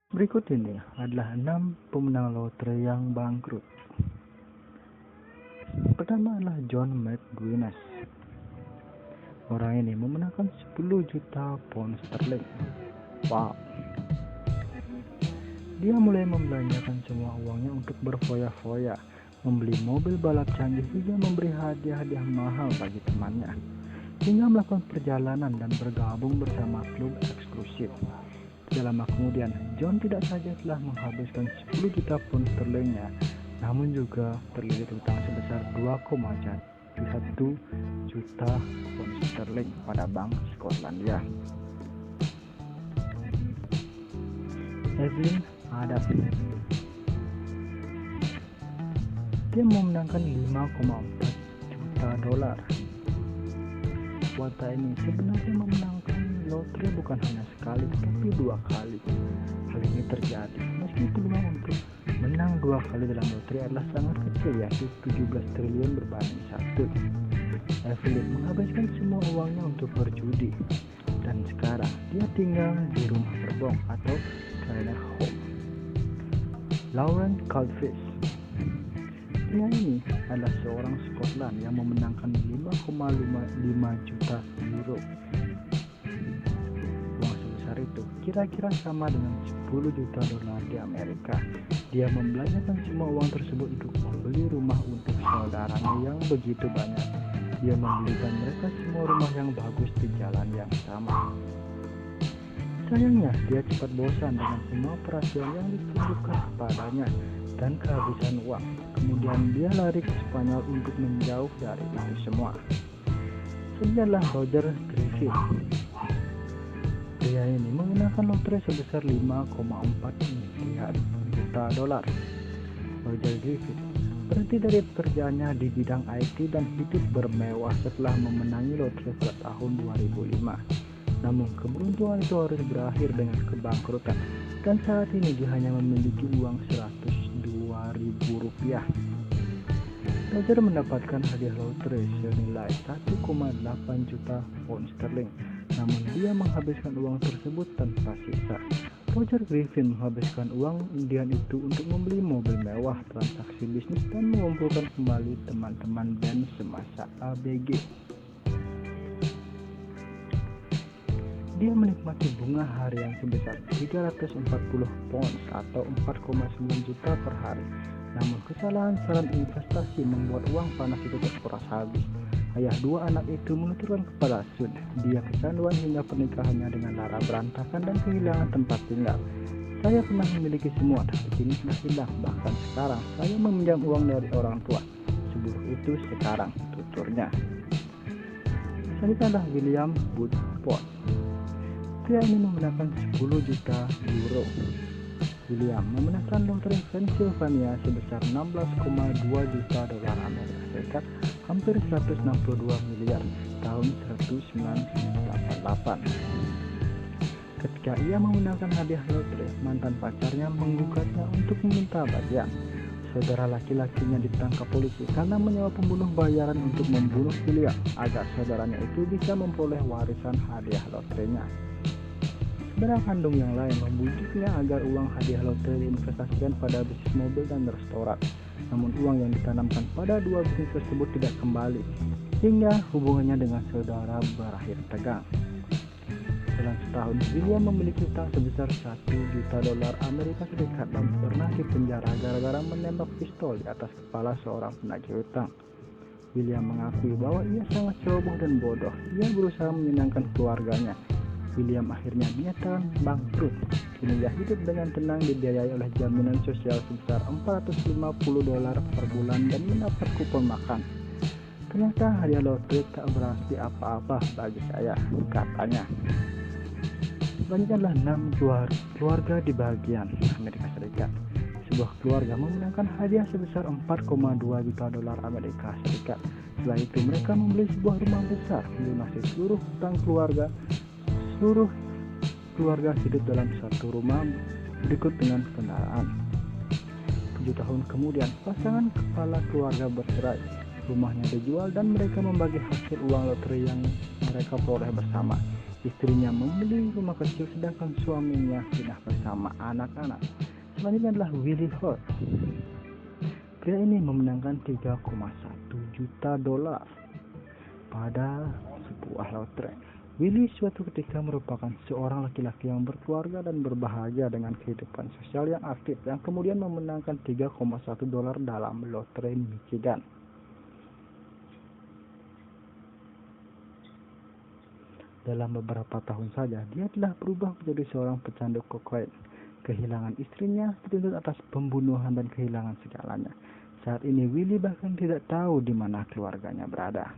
Berikut ini adalah 6 pemenang lotre yang bangkrut. Pertama adalah John McGuinness. Orang ini memenangkan 10 juta pound sterling. Wow. Dia mulai membelanjakan semua uangnya untuk berfoya-foya, membeli mobil balap canggih, hingga memberi hadiah-hadiah mahal bagi temannya, hingga melakukan perjalanan dan bergabung bersama klub eksklusif. Tidak lama kemudian, John tidak saja telah menghabiskan 10 juta pound sterlingnya, namun juga terlilit hutang sebesar 2,1 juta pound sterling pada Bank Skotlandia. Evelyn Adams, dia memenangkan 5,4 juta dolar. Wanita ini sebenarnya memenangkan lotre bukan hanya sekali tetapi 2 kali. Hal ini terjadi meski peluang untuk menang 2 kali dalam lotre adalah sangat kecil, yaitu 17 triliun berbanding 1. Evelyn menghabiskan semua uangnya untuk berjudi, dan sekarang dia tinggal di rumah gerbong atau trailer home. Lauren Caldfish, pria ini adalah seorang Skotland yang memenangkan 5,5 juta euro. Uang sebesar itu kira-kira sama dengan 10 juta dolar di Amerika. Dia membelanjakan semua uang tersebut untuk membeli rumah untuk saudaranya yang begitu banyak. Dia membelikan mereka semua rumah yang bagus di jalan yang sama. Sayangnya, dia cepat bosan dengan semua perhatian yang ditujukan kepadanya dan kehabisan uang. Kemudian dia lari ke Spanyol untuk menjauh dari itu semua. Selanjutnya adalah Roger Griffith. Pria ini memenangkan lotre sebesar 5,4 miliar juta dolar. Roger Griffith berhenti dari pekerjaannya di bidang IT dan hidup bermewah setelah memenangi lotre pada tahun 2005. Namun keberuntungan itu harus berakhir dengan kebangkrutan, dan saat ini dia hanya memiliki uang 102.000 rupiah. Roger mendapatkan hadiah lotre senilai 1,8 juta pound sterling, namun dia menghabiskan uang tersebut tanpa sisa. Roger Griffin menghabiskan uang undian itu untuk membeli mobil mewah, transaksi bisnis, dan mengumpulkan kembali teman-teman band semasa ABG. Dia menikmati bunga harian sebesar 340 pounds atau 4,9 juta per hari. Namun kesalahan saran investasi membuat uang panas itu terkuras habis. Ayah 2 anak itu menuturkan kepada Sun, dia kecanduan hingga pernikahannya dengan Lara berantakan dan kehilangan tempat tinggal. Saya pernah memiliki semua, tapi kini sudah hilang. Bahkan sekarang saya meminjam uang dari orang tua. Seburuk itu sekarang, tuturnya. Selanjutnya adalah William Woodford. Pria ini memenangkan 10 juta euro. William memenangkan lotre Pennsylvania sebesar 16,2 juta dolar Amerika Serikat, hampir 162 miliar, tahun 1988. Ketika ia memenangkan hadiah lotre, mantan pacarnya menggugatnya untuk meminta bagian. Saudara laki-lakinya ditangkap polisi karena menyewa pembunuh bayaran untuk membunuh William agar saudaranya itu bisa memperoleh warisan hadiah lotrenya. Saudara kandung yang lain membujuknya agar uang hadiah lotre diinvestasikan pada bisnis mobil dan restoran. Namun uang yang ditanamkan pada 2 bisnis tersebut tidak kembali, hingga hubungannya dengan saudara berakhir tegang. Dalam setahun, William memiliki hutang sebesar 1 juta dolar Amerika Serikat dan pernah dipenjara gara-gara menembak pistol di atas kepala seorang penagih hutang. William mengakui bahwa ia sangat ceroboh dan bodoh. Ia berusaha menyenangkan keluarganya. William akhirnya dinyatakan bangkrut. Kini ia hidup dengan tenang, dibiayai oleh jaminan sosial sebesar 450 dolar per bulan dan mendapat kupon makan. Ternyata hadiah lotre tak berarti apa-apa bagi saya, katanya. Selanjutnya adalah 6 keluarga di bagian Amerika Serikat. Sebuah keluarga memenangkan hadiah sebesar 4,2 juta dolar Amerika Serikat. Setelah itu mereka membeli sebuah rumah besar, melunasi seluruh hutang keluarga. Seluruh keluarga hidup dalam satu rumah berikut dengan kendaraan. 7 tahun kemudian, pasangan kepala keluarga bercerai. Rumahnya dijual dan mereka membagi hasil uang lotre yang mereka peroleh bersama. Istrinya membeli rumah kecil sedangkan suaminya pindah bersama anak-anak. Selanjutnya adalah Willie Hurt. Pria ini memenangkan 3,1 juta dolar pada sebuah lotre. Willie suatu ketika merupakan seorang laki-laki yang berkeluarga dan berbahagia dengan kehidupan sosial yang aktif yang kemudian memenangkan 3,1 dolar dalam lotre Michigan. Dalam beberapa tahun saja, dia telah berubah menjadi seorang pecandu kokain. Kehilangan istrinya dituntut atas pembunuhan dan kehilangan segalanya. Saat ini Willie bahkan tidak tahu di mana keluarganya berada.